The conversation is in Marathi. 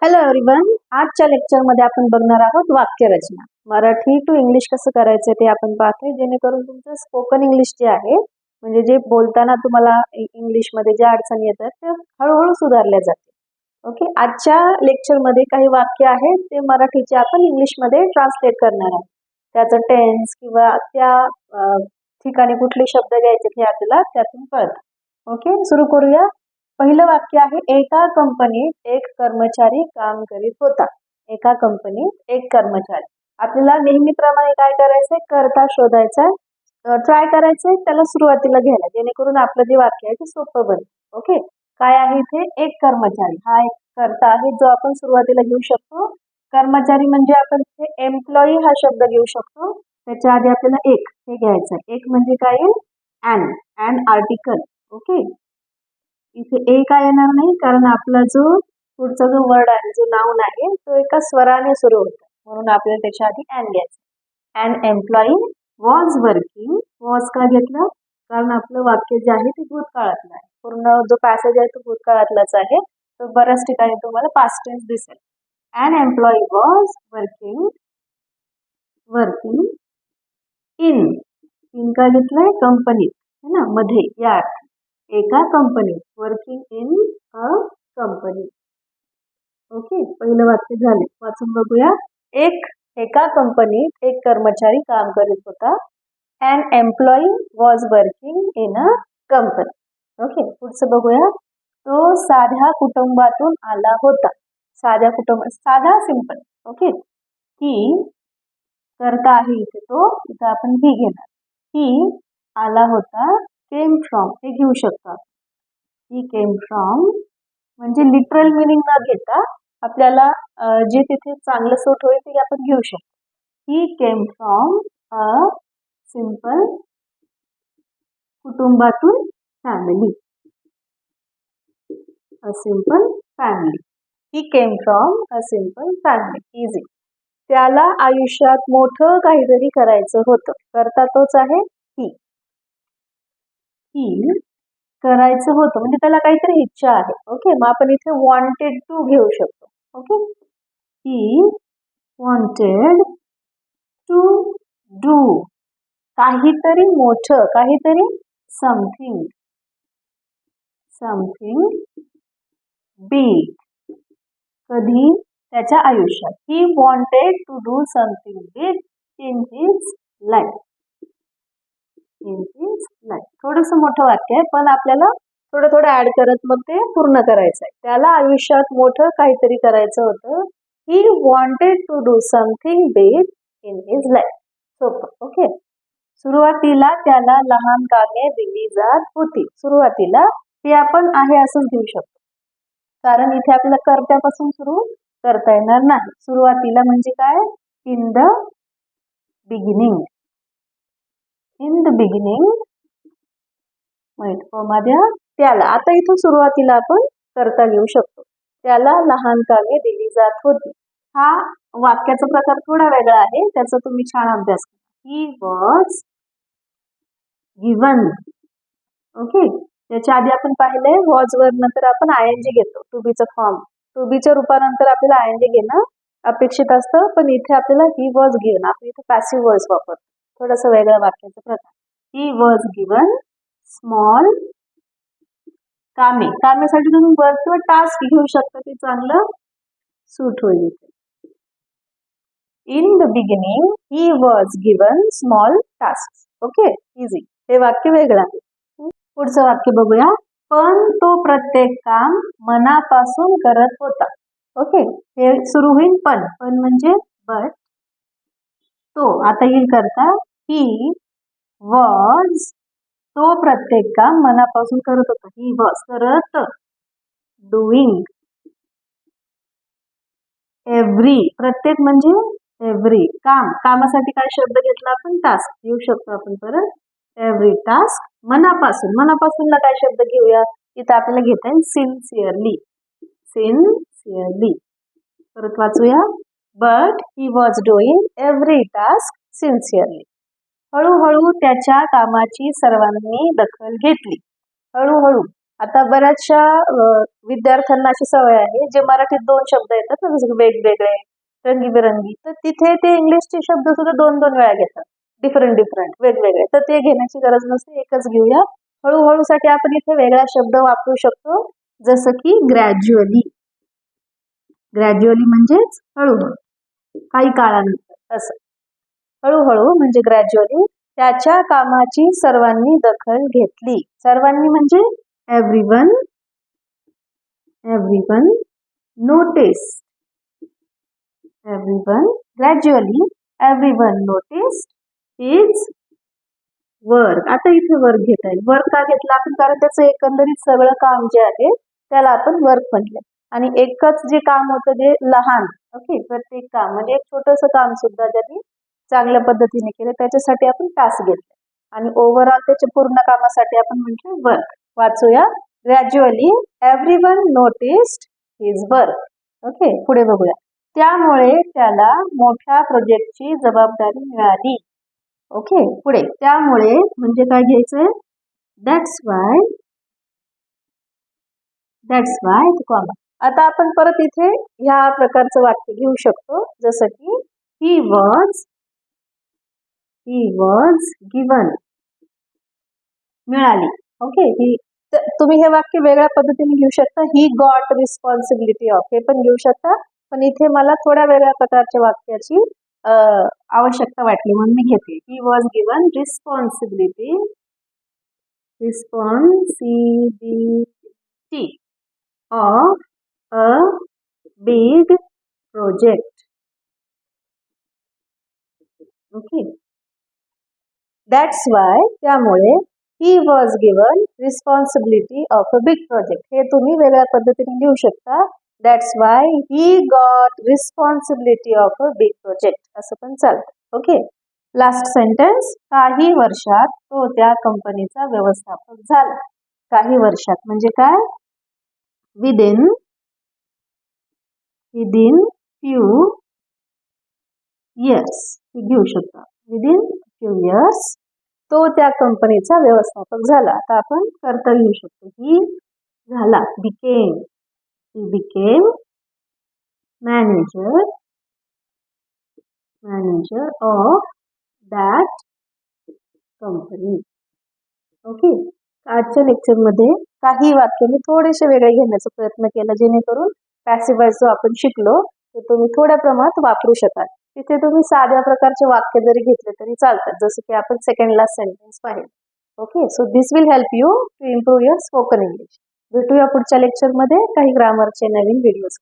हॅलो एव्हरीवन, आजच्या लेक्चरमध्ये आपण बघणार आहोत वाक्यरचना. मराठी टू इंग्लिश कसं करायचं ते आपण पाहतोय, जेणेकरून तुमचं स्पोकन इंग्लिश जे आहे म्हणजे जे बोलताना तुम्हाला इंग्लिशमध्ये ज्या अडचणी येतात त्या हळूहळू सुधारल्या जाते. ओके, आजच्या लेक्चरमध्ये काही वाक्य आहेत ते मराठीचे आपण इंग्लिशमध्ये ट्रान्सलेट करणार आहोत. त्याचं टेन्स किंवा त्या ठिकाणी कुठले शब्द घ्यायचे हे आपल्याला त्यातून कळतं. ओके, सुरू करूया. पहिलं वाक्य आहे, एका कंपनीत एक कर्मचारी काम करीत होता. एका कंपनीत एक कर्मचारी. आपल्याला नेहमीप्रमाणे काय करायचंय, करता शोधायचा, ट्राय करायचंय, त्याला सुरुवातीला घ्यायला, जेणेकरून आपलं जे वाक्य आहे ते सोपं बनतं. ओके, काय आहे इथे, एक कर्मचारी. हा एक करता आहे जो आपण सुरुवातीला घेऊ शकतो. कर्मचारी म्हणजे आपण इथे एम्प्लॉई हा शब्द घेऊ शकतो. त्याच्या आधी आपल्याला एक हे घ्यायचं. एक म्हणजे काय, अँड आर्टिकल. ओके, इथे ए काय येणार नाही, कारण आपला जो पुढचा जो वर्ड आहे, जो नाउन आहे, तो एका स्वराने सुरू होतो, म्हणून आपल्याला त्याच्या आधी अँड घ्यायचं. And employee was working. Was का घेतलं, कारण आपलं वाक्य जे आहे ते भूतकाळातलं आहे. पूर्ण जो पॅसेज आहे तो भूतकाळातलाच आहे, तो बऱ्याच ठिकाणी तुम्हाला पास्ट टेन्स दिसेल. And employee was working in का घेतलंय, कंपनीत है ना, मध्ये, या एका कंपनीत, working in a company. Okay, पहिलं वाक्य झाले, वाचून बघूया. एका कंपनीत एक कर्मचारी काम करीत होता. And employee was working in a company. Okay, पुढचं बघूया. तो साध्या कुटुंबातून आला होता. साध्या साधा, सिंपल. ओके, ही करता आहे इथे, तो इथं आपण ही घेणार. ही आला होता, केम फ्रॉम हे घेऊ शकतो. ही केम फ्रॉम म्हणजे लिटरल मिनिंग न घेता आपल्याला जे तिथे चांगलं सूट होईल ते आपण घेऊ शकतो. ही केम फ्रॉम अ सिंपल कुटुंबातून family. A simple family. He came from a simple family. Easy. त्याला आयुष्यात मोठं काहीतरी करायचं होतं. करता तोच आहे, ही करायचं होतं म्हणजे त्याला काहीतरी इच्छा आहे. ओके, मग आपण इथे वॉन्टेड टू घेऊ शकतो. Okay, he wanted to do काहीतरी मोठं, काहीतरी समथिंग बिग. कधी, त्याच्या आयुष्यात. He wanted to do something big in his life. थोडस मोठं वाक्य आहे, पण आपल्याला थोडं थोडं ऍड करत मग ते पूर्ण करायचं आहे. त्याला आयुष्यात मोठं काहीतरी करायचं होतं. He wanted to do something big in his life. सोपं. ओके, सुरुवातीला त्याला लहान कामे दिली जात होती. सुरुवातीला ते आपण आहे असंच घेऊ शकतो, कारण इथे आपल्याला कर्त्यापासून सुरू करता येणार नाही. सुरुवातीला म्हणजे काय, in the beginning. In the beginning त्याला. आता इथून सुरुवातीला आपण करता घेऊ शकतो. त्याला लहान कामे दिली जात होती. हा वाक्याचा प्रकार थोडा वेगळा आहे, त्याचा तुम्ही छान अभ्यास करा. ही वॉज गिवन. ओके, त्याच्या आधी आपण पाहिलंय वॉज वर नंतर आपण आयएनजी घेतो. टू बीचं फॉर्म, टू बीच्या रूपानंतर आपल्याला आयएनजी घेणं अपेक्षित असतं, पण इथे आपल्याला ही वॉज गिवन, आपण इथे पॅसिव्ह वॉइस वापरतो. थोडंसं वेगळ्या वाक्याचा प्रकार. ही वॉज गिवन स्मॉल कामे. कामेसाठी तुम्ही वर्क किंवा टास्क घेऊ शकता, ते चांगलं सूट होईल. In the beginning he was given small task. Okay, easy. हे वाक्य वेगळं आहे. पुढचं वाक्य बघूया. पण तो प्रत्येक काम मनापासून करत होता. ओके, हे सुरू होईल पण म्हणजे बट. तो आता येईल करता. ही वॉज, तो प्रत्येक काम मनापासून करत होता. ही वॉज करत, डुईंग एव्हरी. प्रत्येक म्हणजे एव्हरी काम. कामासाठी काय शब्द घेतला आपण, टास्क घेऊ शकतो आपण परत. एव्हरी टास्क मनापासून. मनापासूनला काय शब्द घेऊया, इथं आपल्याला घेता येईल सिन्सिअरली. परत वाचूया. But he was doing every task sincerely. हळूहळू त्याच्या कामाची सर्वांनी दखल घेतली. हळूहळू आता बऱ्याचशा विद्यार्थ्यांना अशी सवय आहे जे मराठीत 2 शब्द येतात ना, जसं वेगवेगळे, रंगीबेरंगी, तर तिथे ते इंग्लिशचे शब्द सुद्धा 2-2 वेळा घेतात. डिफरंट वेगवेगळे. तर ते घेण्याची गरज नसते, एकच घेऊया. हळूहळूसाठी आपण इथे वेगळा शब्द वापरू शकतो, जसं की ग्रॅज्युअली. ग्रॅज्युअली म्हणजेच हळूहळू, काही काळानंतर असं. हळूहळू म्हणजे ग्रॅज्युअली त्याच्या कामाची सर्वांनी दखल घेतली. सर्वांनी म्हणजे everyone noticed. Gradually everyone noticed his work. आता इथे वर्क घेता येईल. वर्क का घेतला आपण? कारण त्याचं एकंदरीत सगळं काम जे आहे त्याला आपण वर्क म्हटलं. आणि एकच जे काम होतं जे लहान, ओके, प्रत्येक काम म्हणजे एक छोटंसं काम सुद्धा ज्यांनी चांगल्या पद्धतीने केलं त्याच्यासाठी आपण टास्क घेतलं. आणि ओव्हरऑल त्याच्या पूर्ण कामासाठी आपण म्हटलं वर्क. वाचूया. Gradually everyone noticed his work. Okay, पुढे बघूया. त्यामुळे त्याला मोठ्या प्रोजेक्टची जबाबदारी मिळाली. ओके, पुढे. त्यामुळे म्हणजे काय घ्यायचंय? That's why comma. आता आपण परत इथे ह्या प्रकारचं वाक्य घेऊ शकतो, जसं की ही वॉज गिवन. मिळाली. ओके, तुम्ही हे वाक्य वेगळ्या पद्धतीने घेऊ शकता. ही गॉट रिस्पॉन्सिबिलिटी ऑफ, हे पण घेऊ शकता. पण इथे मला थोड्या वेगळ्या प्रकारच्या वाक्याची आवश्यकता वाटली म्हणून मी घेते. He was given responsibility of a big project. Okay, that's why, त्यामुळे he was given responsibility of a big project. हे तुम्ही वेगळ्या पद्धतीने घेऊ शकता. That's why he got responsibility of a big project असं पण चालतं. Okay, last sentence. काही वर्षात तो त्या कंपनीचा व्यवस्थापक झाला. काही वर्षात म्हणजे काय? विदिन फ्यू इयर्स घेऊ शकता. विदिन फ्यू इयर्स तो त्या कंपनीचा व्यवस्थापक झाला. आता आपण कर्ता घेऊ शकतो. ही झाला, became manager of that company. Okay, आजच्या लेक्चरमध्ये काही वाक्य मी थोडेसे वेगळे घेण्याचा प्रयत्न केला, जेणेकरून पॅसिव्ह वॉइस जो आपण शिकलो तो तुम्ही थोड्या प्रमाणात वापरू शकाल. तिथे तुम्ही साध्या प्रकारचे वाक्य जरी घेतले तरी चालतात, जसं की आपण सेकंड लास्ट सेंटेन्स पाहिले. Okay, so this will help you to improve your spoken English. भेटूया पुढच्या लेक्चरमध्ये काही ग्रामरचे नवीन व्हिडिओज.